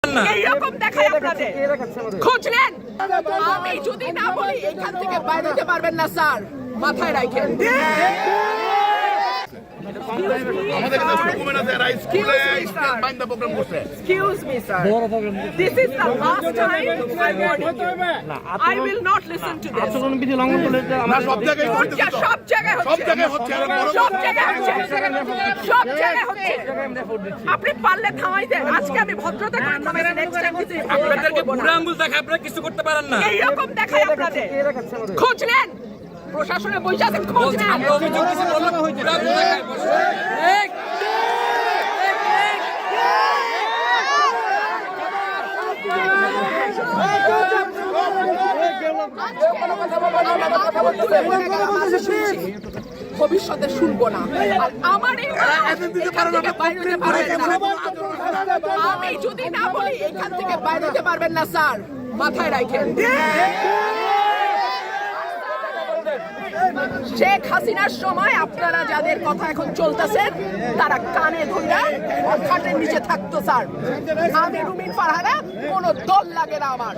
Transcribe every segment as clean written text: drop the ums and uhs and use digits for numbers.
এইরকম দেখায় আপনাদের খোঁজ নেন। আমি যদি না বলি এখান থেকে বাইরে যেতে পারবেন না স্যার, মাথায় রাখেন। আমাদের কাছে ডকুমেন্ট আছে রাইস স্কুলে বাইন দা প্রোগ্রাম করছে। Excuse me, sir. This is the last time I'm warning you. I will not listen to this. আচরণ বিধি লঙ্ঘন করলে আমরা সব জায়গায় হচ্ছে, সব জায়গায় হচ্ছে, সব জায়গায় হচ্ছে, সব জায়গায় হচ্ছে, সব জায়গায় হচ্ছে। আপনি পারলে থামাই দেন। আজকে আমি ভদ্রতা করে থামাইছি, নেক্সট টাইম কিন্তু আপনাদেরকে বুড়া আঙ্গুল দেখায় আপনারা কিছু করতে পারেন না। এইরকম দেখায় আপনাদের খোঁজ নেন। প্রশাসনে বসে আছেন, খোঁজ নেন। আমরা অভিযোগ দিছি বললাম বুড়া আঙ্গুল দেখায় বসে। ভবিষ্যতে শুনবো না। আর আমার আমি যদি না বলি এখান থেকে বাইরে যেতে পারবেন না স্যার, মাথায় রাখেন। শেখ হাসিনার সময় আপনারা যাদের কথা এখন চলতেছেন তারা কানে ধইরা খাটের নিচে থাকতো স্যার। আমি রুমিন ফারহানা, কোনো দল লাগে না আমার।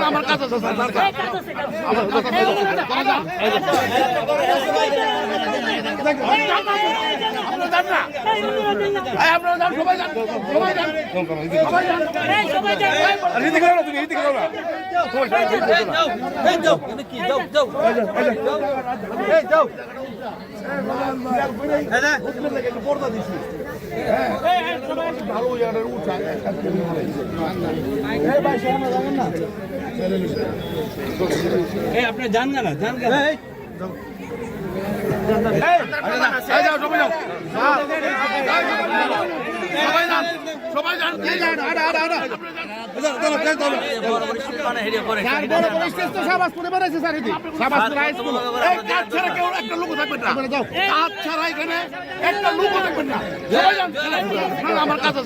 আমার কাছে আপনি জান না জান আমার কাছে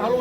ভালো